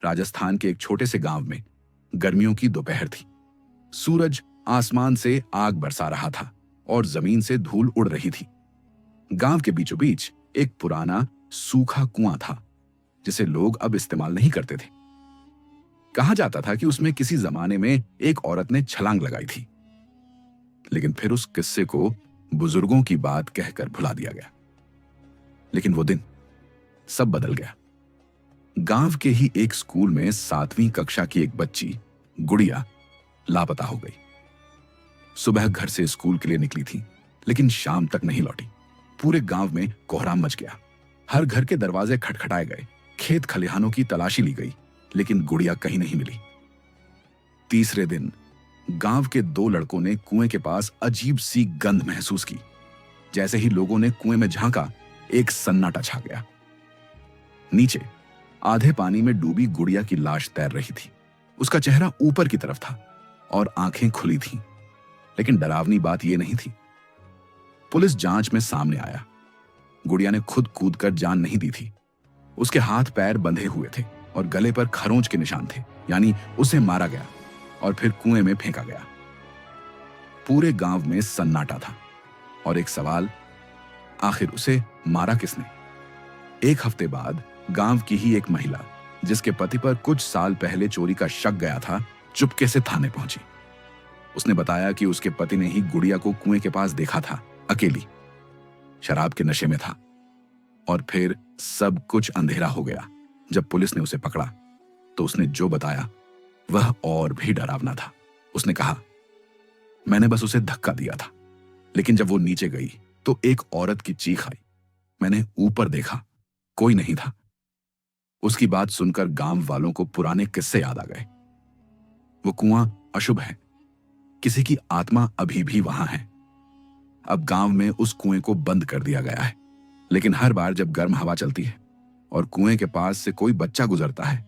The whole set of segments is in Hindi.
राजस्थान के एक छोटे से गांव में गर्मियों की दोपहर थी। सूरज आसमान से आग बरसा रहा था और जमीन से धूल उड़ रही थी। गांव के बीचों बीच एक पुराना सूखा कुआं था जिसे लोग अब इस्तेमाल नहीं करते थे। कहा जाता था कि उसमें किसी जमाने में एक औरत ने छलांग लगाई थी, लेकिन फिर उस किस्से को बुजुर्गों की बात कहकर भुला दिया गया। लेकिन वो दिन सब बदल गया। गांव के ही एक स्कूल में 7वीं कक्षा की एक बच्ची गुड़िया लापता हो गई। सुबह घर से स्कूल के लिए निकली थी, लेकिन शाम तक नहीं लौटी। पूरे गांव में कोहराम मच गया। हर घर के दरवाजे खटखटाए गए, खेत खलिहानों की तलाशी ली गई, लेकिन गुड़िया कहीं नहीं मिली। तीसरे दिन गांव के 2 लड़कों ने कुएं के पास अजीब सी गंध महसूस की। जैसे ही लोगों ने कुएं में झांका, एक सन्नाटा छा गया। नीचे आधे पानी में डूबी गुड़िया की लाश तैर रही थी। उसका चेहरा ऊपर की तरफ था और आंखें खुली थीं। लेकिन डरावनी बात यह नहीं थी। पुलिस जांच में सामने आया, गुड़िया ने खुद कूदकर जान नहीं दी थी। उसके हाथ पैर बंधे हुए थे और गले पर खरोंच के निशान थे, यानी उसे मारा गया और फिर कुएं में फेंका गया। पूरे गांव में सन्नाटा था और एक सवाल, आखिर उसे मारा किसने? एक हफ्ते बाद गांव की ही एक महिला, जिसके पति पर कुछ साल पहले चोरी का शक गया था, चुपके से थाने पहुंची। उसने बताया कि उसके पति ने ही गुड़िया को कुएं के पास देखा था, अकेली, शराब के नशे में था। और फिर सब कुछ अंधेरा हो गया। जब पुलिस ने उसे पकड़ा तो उसने जो बताया वह और भी डरावना था। उसने कहा, मैंने बस उसे धक्का दिया था, लेकिन जब वो नीचे गई तो एक औरत की चीख आई। मैंने ऊपर देखा, कोई नहीं था। उसकी बात सुनकर गांव वालों को पुराने किस्से याद आ गए। वो कुआं अशुभ है, किसी की आत्मा अभी भी वहां है। अब गांव में उस कुएं को बंद कर दिया गया है, लेकिन हर बार जब गर्म हवा चलती है और कुएं के पास से कोई बच्चा गुजरता है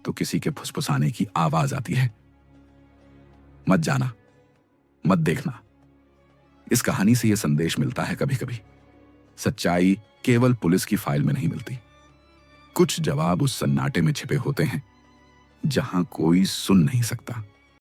तो किसी के फुसफुसाने की आवाज आती है। मत जाना, मत देखना। इस कहानी से यह संदेश मिलता है, कभी कभी सच्चाई केवल पुलिस की फाइल में नहीं मिलती। कुछ जवाब उस सन्नाटे में छिपे होते हैं जहां कोई सुन नहीं सकता।